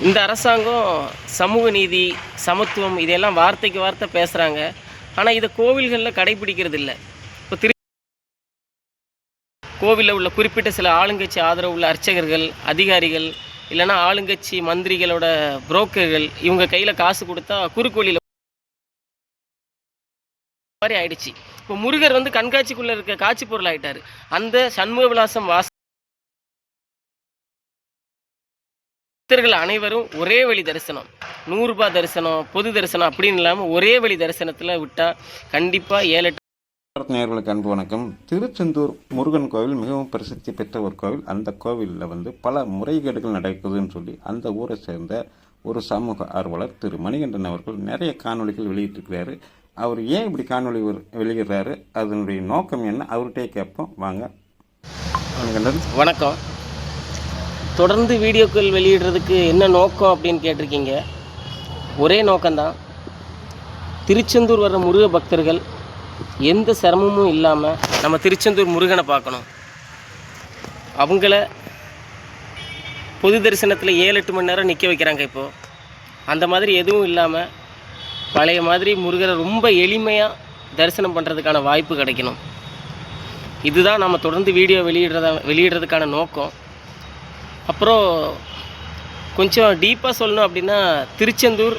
இந்த அரசாங்கம் சமூக நீதி, சமத்துவம் இதெல்லாம் வார்த்தைக்கு வார்த்தை பேசுகிறாங்க. ஆனால் இதை கோவில்களில் கடைபிடிக்கிறது இல்லை. இப்போ கோவிலில் உள்ள குறிப்பிட்ட சில ஆளுங்கட்சி ஆதரவு உள்ள அர்ச்சகர்கள், அதிகாரிகள், இல்லைனா ஆளுங்கட்சி மந்திரிகளோட புரோக்கர்கள் இவங்க கையில் காசு கொடுத்தா குறுக்கோளியில் மாதிரி ஆயிடுச்சு. இப்போ முருகர் வந்து கண்காட்சிக்குள்ளே இருக்க காட்சி பொருள் ஆகிட்டார். அந்த சண்முக விலாசம் பக்தர்கள் அனைவரும் ஒரே வழி தரிசனம், 100 ரூபாய் தரிசனம், பொது தரிசனம் அப்படின்னு இல்லாமல் ஒரே வழி தரிசனத்தில் விட்டால் கண்டிப்பாக 7-8 நேயர்களுக்கு அன்பு வணக்கம். திருச்செந்தூர் முருகன் கோவில் மிகவும் பிரசித்தி பெற்ற ஒரு கோவில். அந்த கோவிலில் வந்து பல முறைகேடுகள் நடக்குதுன்னு சொல்லி அந்த ஊரை சேர்ந்த ஒரு சமூக ஆர்வலர் திரு மணிகண்டன் அவர்கள் நிறைய காணொலிகள் வெளியிட்டிருக்கிறாரு. அவர் ஏன் இப்படி காணொலி வெளியிடுறாரு, அதனுடைய நோக்கம் என்ன, அவர்கிட்டே கேட்போம் வாங்க. மணிகண்டன் வணக்கம். தொடர்ந்து வீடியோக்கள் வெளியிடுறதுக்கு என்ன நோக்கம் அப்படின்னு கேட்டிருக்கீங்க. ஒரே நோக்கம்தான், திருச்செந்தூர் வர்ற முருக பக்தர்கள் எந்த சிரமமும் இல்லாமல் நம்ம திருச்செந்தூர் முருகனை பார்க்கணும். அவங்கள பொது தரிசனத்தில் 7-8 மணி நேரம் நிற்க வைக்கிறாங்க. இப்போது அந்த மாதிரி எதுவும் இல்லாமல் பழைய மாதிரி முருகரை ரொம்ப எளிமையாக தரிசனம் பண்ணுறதுக்கான வாய்ப்பு கிடைக்கணும். இதுதான் நம்ம தொடர்ந்து வீடியோ வெளியிடுறதுக்கான நோக்கம். அப்புறம் கொஞ்சம் டீப்பாக சொல்லணும் அப்படின்னா, திருச்செந்தூர்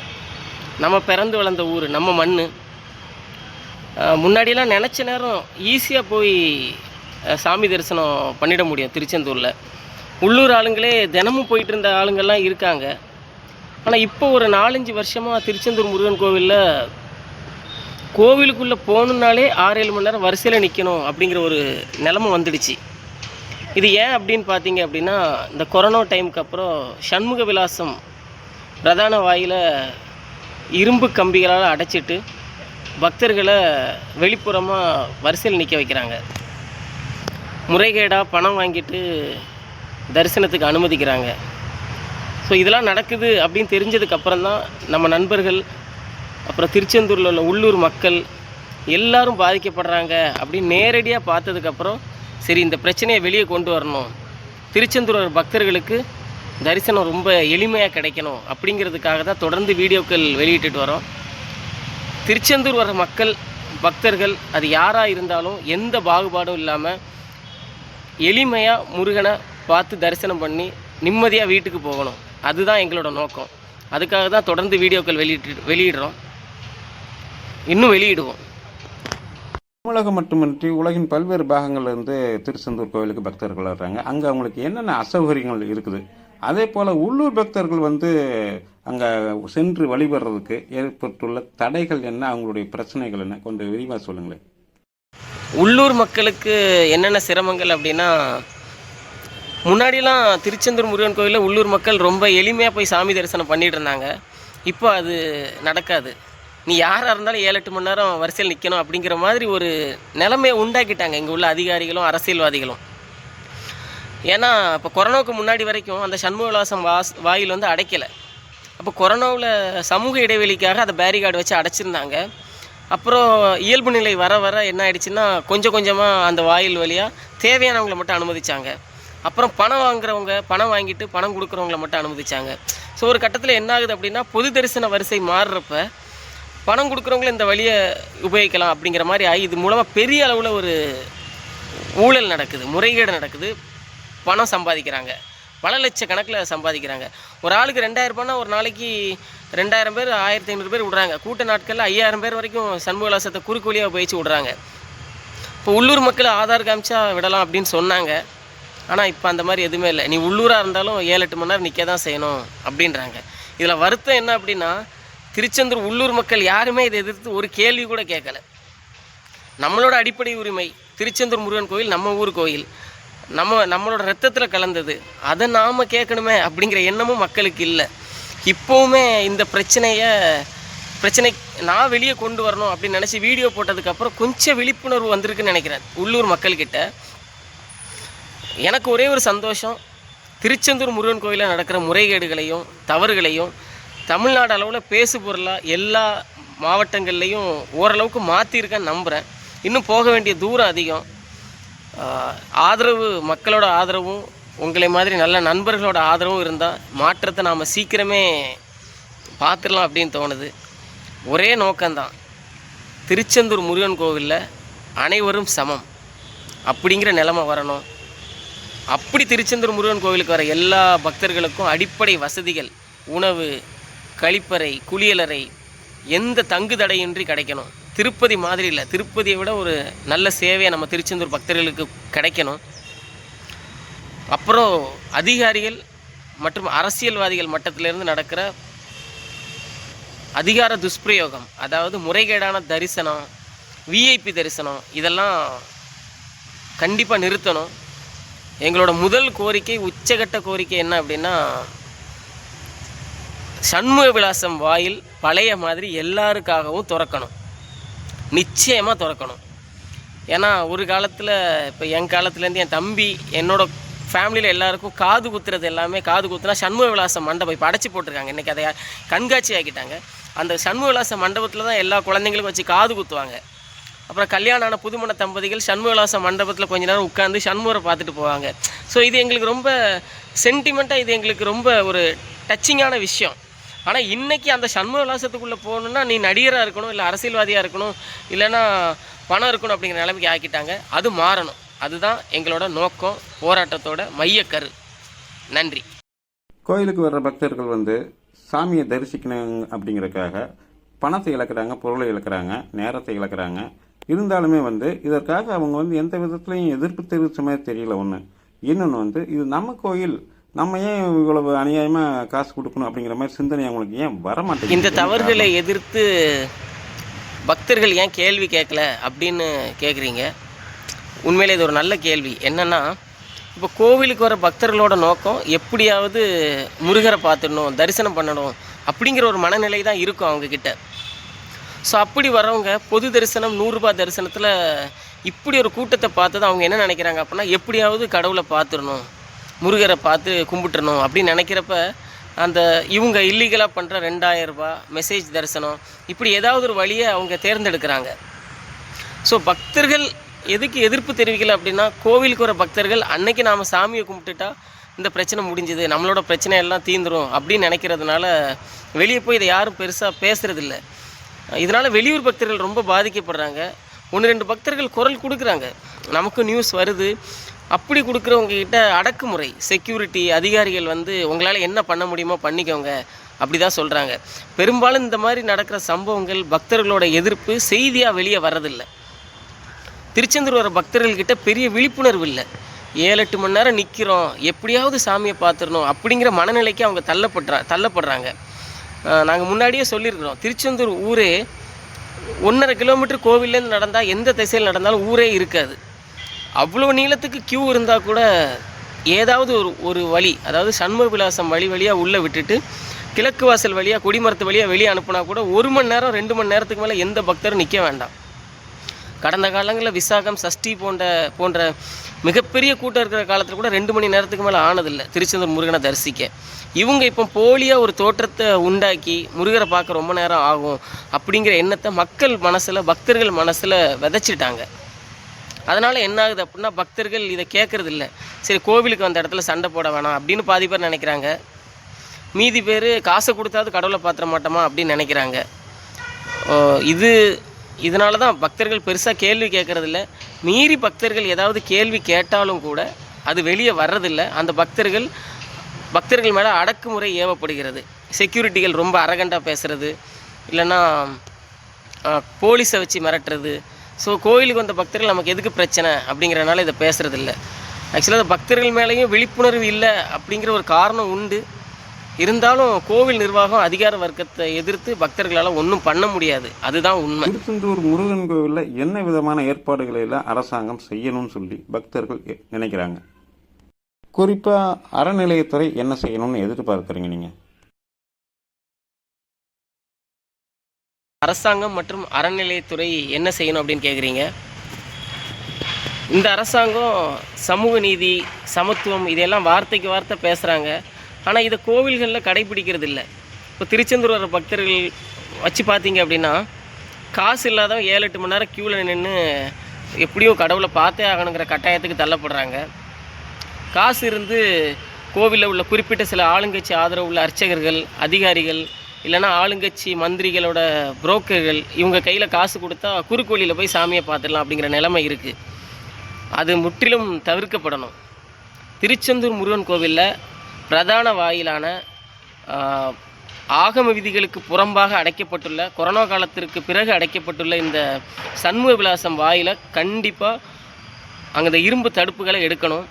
நம்ம பிறந்து வளர்ந்த ஊர், நம்ம மண். முன்னாடியெல்லாம் நினச்ச நேரம் ஈஸியாக போய் சாமி தரிசனம் பண்ணிட முடியும் திருச்செந்தூரில். உள்ளூர் ஆளுங்களே தினமும் போயிட்டு இருந்த ஆளுங்கள்லாம் இருக்காங்க. ஆனால் இப்போ ஒரு 4-5 வருஷமாக திருச்செந்தூர் முருகன் கோவிலில் கோவிலுக்குள்ளே போகணுன்னாலே 6-7 மணி நேரம் வரிசையில் நிற்கணும் அப்படிங்கிற ஒரு நிலைமை வந்துடுச்சு. இது ஏன் அப்படின்னு பார்த்தீங்க அப்படின்னா, இந்த கொரோனா டைமுக்கு அப்புறம் சண்முக விலாசம் பிரதான வாயில் இரும்பு கம்பிகளால் அடைச்சிட்டு பக்தர்களை வெளிப்புறமாக வரிசையில் நிற்க வைக்கிறாங்க. முறைகேடாக பணம் வாங்கிட்டு தரிசனத்துக்கு அனுமதிக்கிறாங்க. ஸோ இதெல்லாம் நடக்குது அப்படின்னு தெரிஞ்சதுக்கப்புறம் தான் நம்ம நண்பர்கள், அப்புறம் திருச்செந்தூரில் உள்ள உள்ளூர் மக்கள் எல்லோரும் பாதிக்கப்படுறாங்க அப்படின்னு நேரடியாக பார்த்ததுக்கப்புறம், சரி இந்த பிரச்சனையை வெளியே கொண்டு வரணும், திருச்செந்தூர் பக்தர்களுக்கு தரிசனம் ரொம்ப எளிமையாக கிடைக்கணும் அப்படிங்கிறதுக்காக தான் தொடர்ந்து வீடியோக்கள் வெளியிட்டுட்டு வரோம். திருச்செந்தூர் வர மக்கள், பக்தர்கள் அது யாராக இருந்தாலும் எந்த பாகுபாடும் இல்லாமல் எளிமையாக முருகனை பார்த்து தரிசனம் பண்ணி நிம்மதியாக வீட்டுக்கு போகணும். அதுதான் எங்களோட நோக்கம். அதுக்காக தான் தொடர்ந்து வீடியோக்கள் வெளியிடுறோம், இன்னும் வெளியிடுவோம். தமிழகம் மட்டுமின்றி உலகின் பல்வேறு பாகங்கள்லேருந்து திருச்செந்தூர் கோவிலுக்கு பக்தர்கள் வர்றாங்க. அங்கே அவங்களுக்கு என்னென்ன அசௌகரியங்கள் இருக்குது, அதே போல் உள்ளூர் பக்தர்கள் வந்து அங்கே சென்று வழிபடுறதுக்கு ஏற்பட்டுள்ள தடைகள் என்ன, அவங்களுடைய பிரச்சனைகள் என்ன, கொஞ்சம் விரிவாக சொல்லுங்களேன். உள்ளூர் மக்களுக்கு என்னென்ன சிரமங்கள் அப்படின்னா, முன்னாடிலாம் திருச்செந்தூர் முருகன் கோவிலில் உள்ளூர் மக்கள் ரொம்ப எளிமையாக போய் சாமி தரிசனம் பண்ணிகிட்டு இருந்தாங்க. இப்போ அது நடக்காது. நீ யாராக இருந்தாலும் 7-8 மணி நேரம் வரிசையில் நிற்கணும் அப்படிங்கிற மாதிரி ஒரு நிலைமையை உண்டாக்கிட்டாங்க இங்கே உள்ள அதிகாரிகளும் அரசியல்வாதிகளும். ஏன்னா இப்போ கொரோனாவுக்கு முன்னாடி வரைக்கும் அந்த சண்முக விலாசம் வாயில் வந்து அடைக்கலை. அப்போ கொரோனாவில் சமூக இடைவெளிக்காக அதை பேரிகார்டு வச்சு அடைச்சிருந்தாங்க. அப்புறம் இயல்பு நிலை வர வர என்ன ஆயிடுச்சுன்னா, கொஞ்சம் கொஞ்சமாக அந்த வாயில் வழியாக தேவையானவங்களை மட்டும் அனுமதிச்சாங்க. அப்புறம் பணம் வாங்குறவங்க, பணம் வாங்கிட்டு பணம் கொடுக்குறவங்கள மட்டும் அனுமதிச்சாங்க. ஸோ ஒரு கட்டத்தில் என்ன ஆகுது அப்படின்னா, பொது தரிசன வரிசை மாறுறப்ப பணம் கொடுக்குறவங்கள இந்த வழியை உபயோகிக்கலாம் அப்படிங்கிற மாதிரி ஆகி, இது மூலமாக பெரிய அளவில் ஒரு ஊழல் நடக்குது, முறைகேடு நடக்குது. பணம் சம்பாதிக்கிறாங்க, பல லட்சக்கணக்கில் சம்பாதிக்கிறாங்க. ஒரு ஆளுக்கு 2000 ரூபாய்னா ஒரு நாளைக்கு 2000 பேர் 1500 பேர் விடுறாங்க. கூட்ட நாட்களில் 5000 பேர் வரைக்கும் சண்முக விலாசத்தை குறுக்கு வழியாக உபயோகிச்சு விடுறாங்க. இப்போ உள்ளூர் மக்கள் ஆதார் காமிச்சா விடலாம் அப்படின்னு சொன்னாங்க. ஆனால் இப்போ அந்த மாதிரி எதுவுமே இல்லை. நீ உள்ளூராக இருந்தாலும் 7-8 மணி நேரம் நிற்க தான் செய்யணும் அப்படின்றாங்க. இதில் வருத்தம் என்ன அப்படின்னா, திருச்செந்தூர் உள்ளூர் மக்கள் யாருமே இதை எதிர்த்து ஒரு கேள்வி கூட கேட்கலை. நம்மளோட அடிப்படை உரிமை திருச்செந்தூர் முருகன் கோயில், நம்ம ஊர் கோயில், நம்மளோட ரத்தத்தில் கலந்தது, அதை நாம் கேட்கணுமே அப்படிங்கிற எண்ணமும் மக்களுக்கு இல்லை. இப்போவுமே இந்த பிரச்சனை நான் வெளியே கொண்டு வரணும் அப்படின்னு நினச்சி வீடியோ போட்டதுக்கப்புறம் கொஞ்சம் விழிப்புணர்வு வந்திருக்குன்னு நினைக்கிறேன் உள்ளூர் மக்கள்கிட்ட. எனக்கு ஒரே ஒரு சந்தோஷம், திருச்செந்தூர் முருகன் கோயிலில் நடக்கிற முறைகேடுகளையும் தவறுகளையும் தமிழ்நாடு அளவில் பேசு பொருளாக எல்லா மாவட்டங்கள்லேயும் ஓரளவுக்கு மாற்றிருக்கேன்னு நம்புகிறேன். இன்னும் போக வேண்டிய தூரம் அதிகம். ஆதரவு, மக்களோட ஆதரவும் உங்களை மாதிரி நல்ல நண்பர்களோட ஆதரவும் இருந்தால் மாற்றத்தை நாம் சீக்கிரமே பார்த்துடலாம் அப்படின்னு தோணுது. ஒரே நோக்கம்தான், திருச்செந்தூர் முருகன் கோவிலில் அனைவரும் சமம் அப்படிங்கிற நிலைமை வரணும். அப்படி திருச்செந்தூர் முருகன் கோவிலுக்கு வர எல்லா பக்தர்களுக்கும் அடிப்படை வசதிகள், உணவு, கழிப்பறை, குளியலறை, எந்த தங்கு தடையின்றி கிடைக்கணும். திருப்பதி மாதிரி இல்லை, திருப்பதியை விட ஒரு நல்ல சேவையை நம்ம திருச்செந்தூர் பக்தர்களுக்கு கிடைக்கணும். அப்புறம் அதிகாரிகள் மற்றும் அரசியல்வாதிகள் மட்டத்திலிருந்து நடக்கிற அதிகார துஷ்பிரயோகம், அதாவது முறைகேடான தரிசனம், விஐபி தரிசனம், இதெல்லாம் கண்டிப்பாக நிறுத்தணும். எங்களோட முதல் கோரிக்கை, உச்சகட்ட கோரிக்கை என்ன அப்படின்னா, சண்முக விலாசம் வாயில் பழைய மாதிரி எல்லாருக்காகவும் திறக்கணும், நிச்சயமாக திறக்கணும். ஏன்னா ஒரு காலத்தில், இப்போ என் காலத்துலேருந்து என் தம்பி, என்னோட ஃபேமிலியில் எல்லாருக்கும் காது குத்துறது எல்லாமே, காது குத்துனா சண்முக விலாச மண்டபம் இப்போ அடைச்சி போட்டிருக்காங்க. இன்றைக்கி அதை கண்காட்சி ஆக்கிட்டாங்க. அந்த சண்முக விலாச மண்டபத்தில் தான் எல்லா குழந்தைங்களுக்கும் வச்சு காது குத்துவாங்க. அப்புறம் கல்யாணம் ஆன புதுமண தம்பதிகள் சண்முக விலாச மண்டபத்தில் கொஞ்ச நேரம் உட்காந்து சண்முகரை பார்த்துட்டு போவாங்க. ஸோ இது எங்களுக்கு ரொம்ப சென்டிமெண்ட்டாக, இது எங்களுக்கு ரொம்ப ஒரு டச்சிங்கான விஷயம். ஆனால் இன்றைக்கி அந்த சண்முக விலாசத்துக்குள்ளே போகணுன்னா நீ நடிகராக இருக்கணும், இல்லை அரசியல்வாதியாக இருக்கணும், இல்லைன்னா பணம் இருக்கணும் அப்படிங்கிற நிலைமைக்கு ஆக்கிட்டாங்க. அது மாறணும். அதுதான் எங்களோட நோக்கம், போராட்டத்தோட மையக்கரு. நன்றி. கோயிலுக்கு வர்ற பக்தர்கள் வந்து சாமியை தரிசிக்கணும் அப்படிங்கிறதுக்காக பணத்தை இழக்கிறாங்க, பொருளை இழக்கிறாங்க, நேரத்தை இழக்கிறாங்க. இருந்தாலுமே வந்து இதற்காக அவங்க வந்து எந்த விதத்துலையும் எதிர்ப்பு தெரிவித்த மாதிரி தெரியல. ஒன்று இன்னொன்று வந்து இது நம்ம கோயில், நம்ம ஏன் இவ்வளவு அநியாயமாக காசு கொடுக்கணும் அப்படிங்கிற மாதிரி சிந்தனை அவங்களுக்கு ஏன் வரமாட்டேங்குது? இந்த தவறுகளை எதிர்த்து பக்தர்கள் ஏன் கேள்வி கேட்கல அப்படின்னு கேட்குறீங்க. உண்மையிலே இது ஒரு நல்ல கேள்வி. என்னென்னா, இப்போ கோவிலுக்கு வர பக்தர்களோட நோக்கம் எப்படியாவது முருகரை பார்த்துடணும், தரிசனம் பண்ணணும் அப்படிங்கிற ஒரு மனநிலை தான் இருக்கும் அவங்கக்கிட்ட. ஸோ அப்படி வரவங்க பொது தரிசனம், 100 ரூபாய் தரிசனத்தில் இப்படி ஒரு கூட்டத்தை பார்த்தது அவங்க என்ன நினைக்கிறாங்க அப்படின்னா, எப்படியாவது கடவுளை பார்த்துடணும், முருகரை பார்த்து கும்பிட்டுறணும் அப்படின்னு நினைக்கிறப்ப அந்த இவங்க இல்லீகலாக பண்ணுற 2000 ரூபாய் மெசேஜ் தரிசனம், இப்படி ஏதாவது ஒரு வழியை அவங்க தேர்ந்தெடுக்கிறாங்க. ஸோ பக்தர்கள் எதுக்கு எதிர்ப்பு தெரிவிக்கலை அப்படின்னா, கோவிலுக்கு வர பக்தர்கள் அன்னைக்கு நாம் சாமியை கும்பிட்டுட்டா இந்த பிரச்சனை முடிஞ்சுது, நம்மளோட பிரச்சனை எல்லாம் தீந்துரும் அப்படின்னு நினைக்கிறதுனால வெளியே போய் இதை யாரும் பெருசாக பேசுகிறதில்ல. இதனால் வெளியூர் பக்தர்கள் ரொம்ப பாதிக்கப்படுறாங்க. 1-2 பக்தர்கள் குரல் கொடுக்குறாங்க, நமக்கும் நியூஸ் வருது. அப்படி கொடுக்குறவங்கக்கிட்ட அடக்குமுறை, செக்யூரிட்டி அதிகாரிகள் வந்து உங்களால் என்ன பண்ண முடியுமோ பண்ணிக்கோங்க அப்படி தான் சொல்கிறாங்க. பெரும்பாலும் இந்த மாதிரி நடக்கிற சம்பவங்கள், பக்தர்களோட எதிர்ப்பு செய்தியாக வெளியே வர்றதில்லை. திருச்செந்தூர் வர பக்தர்கள்கிட்ட பெரிய விழிப்புணர்வு இல்லை. 7-8 மணி நேரம் நிற்கிறோம், எப்படியாவது சாமியை பார்த்துடணும் அப்படிங்கிற மனநிலைக்கு அவங்க தள்ளப்படுறாங்க. நாங்கள் முன்னாடியே சொல்லியிருக்கிறோம், திருச்செந்தூர் ஊரே 1.5 கிலோமீட்டர் கோவிலேருந்து நடந்தால், எந்த திசையில் நடந்தாலும் ஊரே இருக்காது. அவ்வளோ நீளத்துக்கு கியூ இருந்தால் கூட ஏதாவது ஒரு வழி, அதாவது சண்முக விலாசம் வழியாக உள்ளே விட்டுட்டு கிழக்கு வாசல் வழியாக, கொடிமரத்து வழியாக வெளியே அனுப்புனா கூட 1 மணி நேரம் 2 மணி நேரத்துக்கு மேலே எந்த பக்தரும் நிற்க வேண்டாம். கடந்த காலங்களில் விசாகம், சஷ்டி போன்ற மிகப்பெரிய கூட்டம் இருக்கிற காலத்தில் கூட 2 மணி நேரத்துக்கு மேலே ஆனதில்லை திருச்செந்தூர் முருகனை தரிசிக்க. இவங்க இப்போ போலியாக ஒரு தோற்றத்தை உண்டாக்கி முருகரை பார்க்க ரொம்ப நேரம் ஆகும் அப்படிங்கிற எண்ணத்தை மக்கள் மனசில், பக்தர்கள் மனசில் விதைச்சிட்டாங்க. அதனால் என்ன ஆகுது அப்படின்னா, பக்தர்கள் இதை கேட்குறது இல்லை. சரி, கோவிலுக்கு வந்த இடத்துல சண்டை போட வேணாம் அப்படின்னு பாதி பேர் நினைக்கிறாங்க. மீதி பேர் காசை கொடுத்தாவது கடவுளை பார்த்துட மாட்டோமா அப்படின்னு நினைக்கிறாங்க. இதனால தான் பக்தர்கள் பெருசாக கேள்வி கேட்குறதில்ல. மீறி பக்தர்கள் ஏதாவது கேள்வி கேட்டாலும் கூட அது வெளியே வர்றதில்லை. அந்த பக்தர்கள் மேலே அடக்குமுறை ஏவப்படுகிறது. செக்யூரிட்டிகள் ரொம்ப அரகண்டாக பேசுகிறது, இல்லைன்னா போலீஸை வச்சு மிரட்டுறது. ஸோ கோயிலுக்கு வந்த பக்தர்கள் நமக்கு எதுக்கு பிரச்சனை அப்படிங்கிறனால இதை பேசுகிறதில்ல. ஆக்சுவலாக பக்தர்கள் மேலேயும் விழிப்புணர்வு இல்லை அப்படிங்கிற ஒரு காரணம் உண்டு. இருந்தாலும் கோவில் நிர்வாகம் அதிகார வர்க்கத்தை எதிர்த்து பக்தர்களால் ஒன்றும் பண்ண முடியாது. அதுதான் உண்மை. திருச்செந்தூர் முருகன் கோவிலில் என்ன விதமான ஏற்பாடுகளை எல்லாம் அரசாங்கம் செய்யணும்னு சொல்லி பக்தர்கள் நினைக்கிறாங்க? குறிப்பாக அறநிலையத்துறை என்ன செய்யணும்னு எதிர்பார்க்குறீங்க நீங்கள்? அரசாங்கம் மற்றும் அறநிலையத்துறை என்ன செய்யணும் அப்படின்னு கேட்குறீங்க. இந்த அரசாங்கம் சமூக நீதி, சமத்துவம் இதெல்லாம் வார்த்தைக்கு வார்த்தை பேசுகிறாங்க. ஆனால் இதை கோவில்களில் கடைபிடிக்கிறது இல்லை. இப்போ திருச்செந்தூர் வர பக்தர்கள் வச்சு பார்த்தீங்க அப்படின்னா, காசு இல்லாதவங்க 7-8 மணி நேரம் க்யூவில் நின்று எப்படியோ கடவுளை பார்த்தே ஆகணுங்கிற கட்டாயத்துக்கு தள்ளப்படுறாங்க. காசு இருந்து கோவிலில் உள்ள குறிப்பிட்ட சில ஆளுங்கட்சி ஆதரவு உள்ள அர்ச்சகர்கள், அதிகாரிகள், இல்லைன்னா ஆளுங்கட்சி மந்திரிகளோட புரோக்கர்கள் இவங்க கையில் காசு கொடுத்தா குறுக்கோளியில் போய் சாமியை பார்த்துடலாம் அப்படிங்கிற நிலைமை இருக்குது. அது முற்றிலும் தவிர்க்கப்படணும். திருச்செந்தூர் முருகன் கோவிலில் பிரதான வாயிலான ஆகம விதிகளுக்கு புறம்பாக அடைக்கப்பட்டுள்ள, கொரோனா காலத்திற்கு பிறகு அடைக்கப்பட்டுள்ள இந்த சண்முக விலாசம் வாயிலை கண்டிப்பாக அங்கே இரும்பு தடுப்புகளை எடுக்கணும்.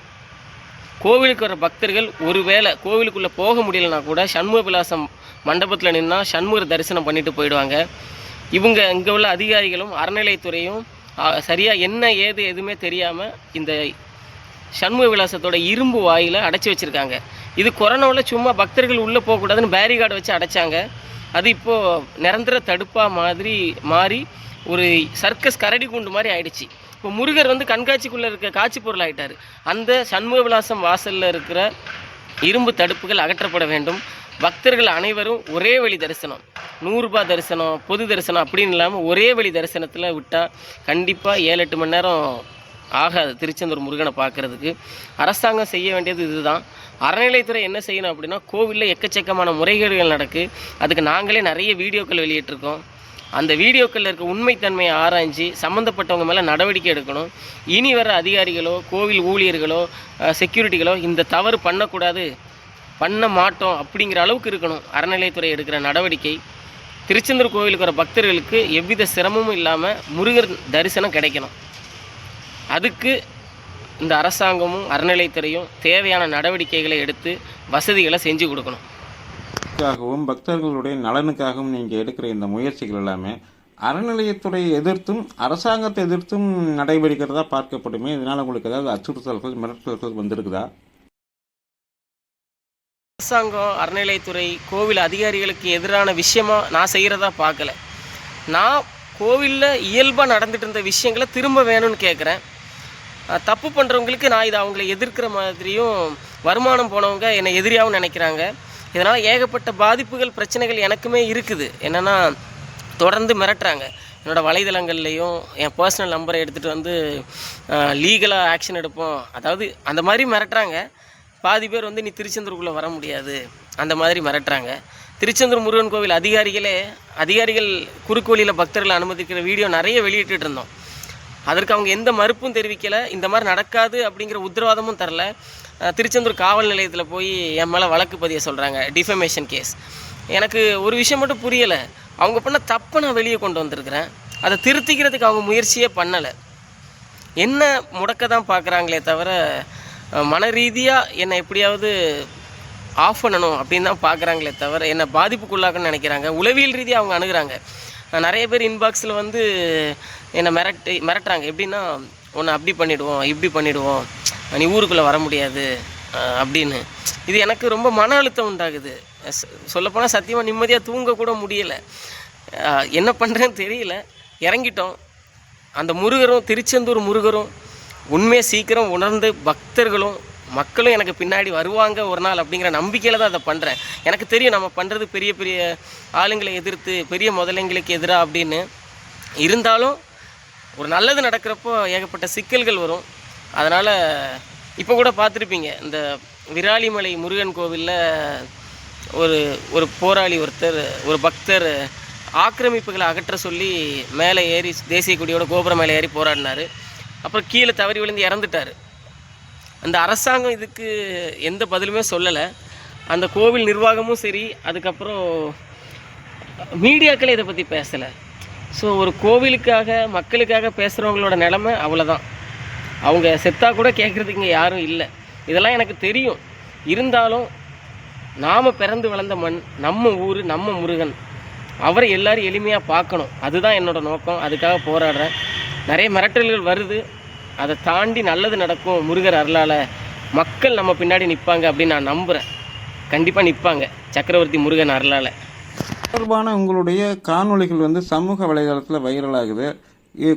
கோவிலுக்கு வர பக்தர்கள் ஒருவேளை கோவிலுக்குள்ளே போக முடியலனா கூட சண்முக விலாசம் மண்டபத்தில் நின்னா சண்முகர் தரிசனம் பண்ணிட்டு போயிடுவாங்க. இங்கே உள்ள அதிகாரிகளும் அறநிலைத்துறையும் சரியாக என்ன ஏது எதுவுமே தெரியாமல் இந்த சண்முக விலாசத்தோட இரும்பு வாயிலை அடைச்சி வச்சுருக்காங்க. இது கொரோனாவில் சும்மா பக்தர்கள் உள்ளே போகக்கூடாதுன்னு பேரிகார்டு வச்சு அடைச்சாங்க. அது இப்போது நிரந்தர தடுப்பாக மாறி ஒரு சர்க்கஸ் கரடி கூண்டு மாதிரி ஆயிடுச்சு. இப்போ முருகர் கண்காட்சிக்குள்ளே இருக்க காட்சி பொருள் ஆகிட்டார். அந்த சண்முக விலாசம் வாசலில் இருக்கிற இரும்பு தடுப்புகள் அகற்றப்பட வேண்டும். பக்தர்கள் அனைவரும் ஒரே வழி தரிசனம், 100 ரூபாய் தரிசனம், பொது தரிசனம் அப்படின்னு இல்லாமல் ஒரே வழி தரிசனத்தில் விட்டால் கண்டிப்பாக 7-8 மணி நேரம் ஆகாது திருச்செந்தூர் முருகனை பார்க்குறதுக்கு. அரசாங்கம் செய்ய வேண்டியது இதுதான். அறநிலைத்துறை என்ன செய்யணும் அப்படின்னா, கோவிலில் எக்கச்சக்கமான முறைகேடுகள் நடக்குது. அதுக்கு நாங்களே நிறைய வீடியோக்கள் வெளியிட்டிருக்கோம். அந்த வீடியோக்களில் இருக்க உண்மைத்தன்மையை ஆராய்ஞ்சு சம்மந்தப்பட்டவங்க மேலே நடவடிக்கை எடுக்கணும். இனி வர அதிகாரிகளோ கோவில் ஊழியர்களோ செக்யூரிட்டிகளோ இந்த தவறு பண்ணக்கூடாது, பண்ண மாட்டோம் அப்படிங்கிற அளவுக்கு இருக்கணும் அறநிலைத்துறை எடுக்கிற நடவடிக்கை. திருச்செந்தூர் கோவிலுக்கு வர பக்தர்களுக்கு எவ்வித சிரமமும் இல்லாமல் முருகர் தரிசனம் கிடைக்கணும். அதுக்கு இந்த அரசாங்கமும் அறநிலைத்துறையும் தேவையான நடவடிக்கைகளை எடுத்து வசதிகளை செஞ்சு கொடுக்கணும். பக்தர்களுடைய நலனுக்காகவும் நீங்கள் எடுக்கிற இந்த முயற்சிகள் எல்லாமே அறநிலையத்துறையை எதிர்த்தும் அரசாங்கத்தை எதிர்த்தும் நடைபெறுகிறதா பார்க்கப்படுமே. இதனால் உங்களுக்கு ஏதாவது அச்சுறுத்தல்கள், மிரட்டல்கள் வந்திருக்குதா? அரசாங்கம், அறநிலைத்துறை, கோவில் அதிகாரிகளுக்கு எதிரான விஷயமா நான் செய்கிறதா பார்க்கல. நான் கோவிலில் இயல்பாக நடந்துட்டு இருந்த விஷயங்களை திரும்ப வேணும்னு கேட்குறேன். தப்பு பண்ணுறவங்களுக்கு நான் இதை அவங்கள எதிர்க்கிற மாதிரியும், வருமானம் போனவங்க என்னை எதிரியாகவும் நினைக்கிறாங்க. இதனால் ஏகப்பட்ட பாதிப்புகள், பிரச்சனைகள் எனக்குமே இருக்குது. என்னென்னா, தொடர்ந்து மிரட்டுறாங்க. என்னோடய வலைதளங்கள்லேயும் என் பர்சனல் நம்பரை எடுத்துகிட்டு லீகலாக ஆக்ஷன் எடுப்போம், அதாவது அந்த மாதிரி மிரட்டுறாங்க. பாதி பேர் நீ திருச்செந்தூருக்குள்ளே வர முடியாது அந்த மாதிரி மிரட்டுறாங்க. திருச்செந்தூர் முருகன் கோவில் அதிகாரிகள் குறுக்கு வழியில் பக்தர்களை அனுமதிக்கிற வீடியோ நிறைய வெளியிட்டு இருந்தோம். அதற்கு அவங்க எந்த மறுப்பும் தெரிவிக்கலை, இந்த மாதிரி நடக்காது அப்படிங்கிற உத்தரவாதமும் தரல. திருச்செந்தூர் காவல் நிலையத்தில் போய் என் மேலே வழக்கு பதிய சொல்கிறாங்க, டிஃபமேஷன் கேஸ். எனக்கு ஒரு விஷயம் மட்டும் புரியலை, அவங்க பண்ண தப்பை நான் வெளியே கொண்டு வந்திருக்கிறேன். அதை திருத்திக்கிறதுக்கு அவங்க முயற்சியே பண்ணலை. என்ன முடக்க தான் பார்க்குறாங்களே தவிர மன ரீதியாக என்னை எப்படியாவது ஆஃப் பண்ணணும் அப்படின்னு தான் பார்க்குறாங்களே தவிர என்னை பாதிப்புக்குள்ளாக்கன்னு நினைக்கிறாங்க. உளவியல் ரீதியாக அவங்க அணுகிறாங்க. நிறைய பேர் இன்பாக்ஸில் என்னை மிரட்டுறாங்க. எப்படின்னா, உன்னை அப்படி பண்ணிவிடுவோம், இப்படி பண்ணிவிடுவோம், நீ ஊருக்குள்ளே வர முடியாது அப்படின்னு. இது எனக்கு ரொம்ப மன அழுத்தம் உண்டாகுது. சொல்லப்போனால் சத்தியமாக நிம்மதியாக தூங்கக்கூட முடியலை. என்ன பண்ணுறேன்னு தெரியல. இறங்கிட்டோம். அந்த முருகரும், திருச்செந்தூர் முருகரும் உண்மையை சீக்கிரம் உணர்ந்து பக்தர்களும் மக்களும் எனக்கு பின்னாடி வருவாங்க ஒரு நாள் அப்படிங்கிற நம்பிக்கையில் தான் அதை பண்ணுறேன். எனக்கு தெரியும் நம்ம பண்ணுறது பெரிய பெரிய ஆளுங்களை எதிர்த்து, பெரிய முதலைங்களுக்கு எதிராக அப்படின்னு. இருந்தாலும் ஒரு நல்லது நடக்கிறப்போ ஏகப்பட்ட சிக்கல்கள் வரும். அதனால் இப்போ கூட பார்த்துருப்பீங்க, இந்த விராலிமலை முருகன் கோவிலில் ஒரு போராளி ஒரு பக்தர் ஆக்கிரமிப்புகளை அகற்ற சொல்லி மேலே ஏறி தேசிய கொடியோட கோபுரம் மேலே ஏறி போராடினார். அப்புறம் கீழே தவறி விழுந்து இறந்துட்டார். அந்த அரசாங்கம் இதுக்கு எந்த பதிலுமே சொல்லலை. அந்த கோவில் நிர்வாகமும் சரி, அதுக்கப்புறம் மீடியாக்களே இதை பற்றி பேசலை. ஸோ ஒரு கோவிலுக்காக, மக்களுக்காக பேசுகிறவங்களோட நிலைமை அவ்வளோதான். அவங்க செத்தா கூட கேட்குறதுக்கு இங்கே யாரும் இல்லை. இதெல்லாம் எனக்கு தெரியும். இருந்தாலும் நாம் பிறந்து வளர்ந்த மண், நம்ம ஊர், நம்ம முருகன், அவரை எல்லோரும் எளிமையாக பார்க்கணும். அதுதான் என்னோடய நோக்கம். அதுக்காக போராடுறேன். நிறைய மிரட்டல்கள் வருது. அதை தாண்டி நல்லது நடக்கும். முருகர் அருளால் மக்கள் நம்ம பின்னாடி நிற்பாங்க அப்படின்னு நான் நம்புகிறேன். கண்டிப்பாக நிற்பாங்க சக்கரவர்த்தி முருகன் அருளால். தொடர்பான உங்களுடைய காணொளிகள் சமூக வலைதளத்தில் வைரலாகுது.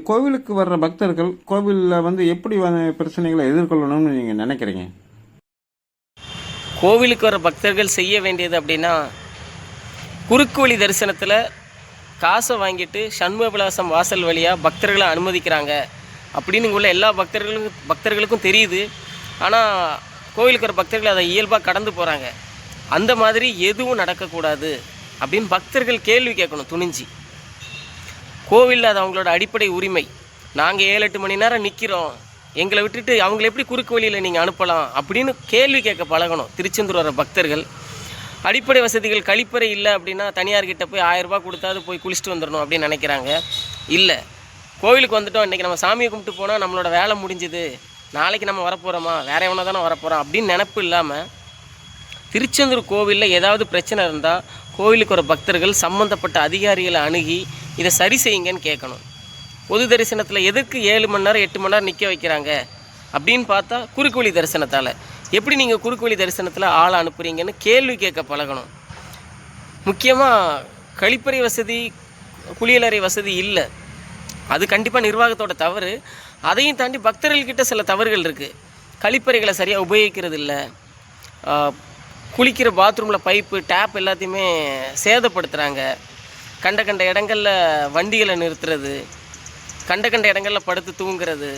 கோவிலுக்கு வர்ற பக்தர்கள் கோவிலில் எப்படி பிரச்சனைகளை எதிர்கொள்ளணும்னு நீங்கள் நினைக்கிறீங்க? கோவிலுக்கு வர பக்தர்கள் செய்ய வேண்டியது அப்படின்னா, குறுக்கு வழி தரிசனத்தில் காசை வாங்கிட்டு சண்முக விலாசம் வாசல் வழியாக பக்தர்களை அனுமதிக்கிறாங்க அப்படின்னு உள்ள எல்லா பக்தர்களுக்கும் தெரியுது. ஆனால் கோவிலுக்கு வர பக்தர்கள் அதை இயல்பாக கடந்து போகிறாங்க. அந்த மாதிரி எதுவும் நடக்கக்கூடாது அப்படின்னு பக்தர்கள் கேள்வி கேட்கணும் துணிஞ்சு. கோவிலில் அது அவங்களோட அடிப்படை உரிமை. நாங்கள் 7-8 மணி நேரம் நிற்கிறோம், எங்களை விட்டுட்டு அவங்கள எப்படி குறுக்கு வழியில் நீங்கள் அனுப்பலாம் அப்படின்னு கேள்வி கேட்க பழகணும் திருச்செந்தூர் வர பக்தர்கள். அடிப்படை வசதிகள் கழிப்பறை இல்லை அப்படின்னா தனியார்கிட்ட போய் 1000 ரூபாய் கொடுத்தாது போய் குளிச்சுட்டு வந்துடணும் அப்படின்னு நினைக்கிறாங்க. இல்லை, கோவிலுக்கு வந்துட்டோம், இன்றைக்கி நம்ம சாமியை கும்பிட்டு போனால் நம்மளோட வேலை முடிஞ்சுது, நாளைக்கு நம்ம வரப்போகிறோமா, வேறு எவனா தானே வரப்போகிறோம் அப்படின்னு நினப்பு இல்லாமல் திருச்செந்தூர் கோவிலில் ஏதாவது பிரச்சனை இருந்தால் கோவிலுக்கு வர பக்தர்கள் சம்மந்தப்பட்ட அதிகாரிகளை அணுகி இதை சரி செய்யுங்கன்னு கேட்கணும். பொது தரிசனத்தில் எதுக்கு 7 மணி நேரம் 8 மணி நேரம் நிற்க வைக்கிறாங்க அப்படின்னு பார்த்தா குறுக்கு வழி தரிசனத்தால். எப்படி நீங்கள் குறுக்கு வழி தரிசனத்தில் ஆளை அனுப்புகிறீங்கன்னு கேள்வி கேட்க பழகணும். முக்கியமாக கழிப்பறை வசதி, குளியலறை வசதி இல்லை, அது கண்டிப்பாக நிர்வாகத்தோட தவறு. அதையும் தாண்டி பக்தர்கள்கிட்ட சில தவறுகள் இருக்குது. கழிப்பறைகளை சரியாக உபயோகிக்கிறது இல்லை, குளிக்கிற பாத்ரூமில் பைப்பு டேப் எல்லாத்தையுமே சேதப்படுத்துகிறாங்க, கண்ட இடங்களில் வண்டிகளை நிறுத்துறது, கண்ட இடங்களில் படுத்து தூங்குறது.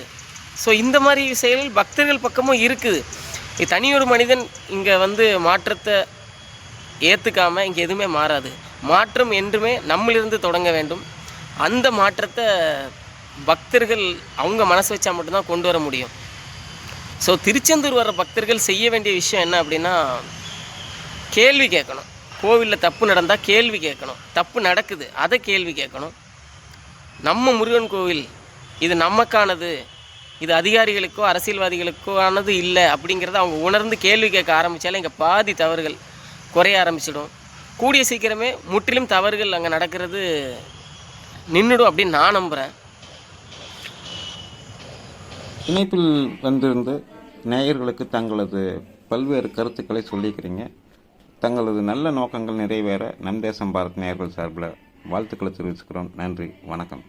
ஸோ இந்த மாதிரி செயல்கள் பக்தர்கள் பக்கமும் இருக்குது. தனியொரு மனிதன் இங்கே வந்து மாற்றத்தை ஏற்றுக்காமல் இங்கே எதுவுமே மாறாது. மாற்றம் என்றுமே நம்மளிருந்து தொடங்க வேண்டும். அந்த மாற்றத்தை பக்தர்கள் அவங்க மனசு வச்சா மட்டும்தான் கொண்டு வர முடியும். ஸோ திருச்செந்தூர் வர பக்தர்கள் செய்ய வேண்டிய விஷயம் என்ன அப்படின்னா, கேள்வி கேட்கணும். கோவிலில் தப்பு நடந்தால் கேள்வி கேட்கணும், தப்பு நடக்குது அதை கேள்வி கேட்கணும். நம்ம முருகன் கோவில் இது நமக்கானது, இது அதிகாரிகளுக்கோ அரசியல்வாதிகளுக்கோ ஆனது இல்லை அப்படிங்கிறத அவங்க உணர்ந்து கேள்வி கேட்க ஆரம்பித்தாலே இங்கே பாதி தவறுகள் குறைய ஆரம்பிச்சிடும். கூடிய சீக்கிரமே முற்றிலும் தவறுகள் அங்கே நடக்கிறது நின்றுடும் அப்படின்னு நான் நம்புகிறேன். இணைப்பில் வந்திருந்து நேயர்களுக்கு தங்களது பல்வேறு கருத்துக்களை சொல்லிக்கிறீங்க. தங்களது நல்ல நோக்கங்கள் நிறைவேற நம் தேசம் பாரத் நேயர்கள் சார்பில் வாழ்த்துக்களை தெரிவிச்சுக்கிறோம். நன்றி, வணக்கம்.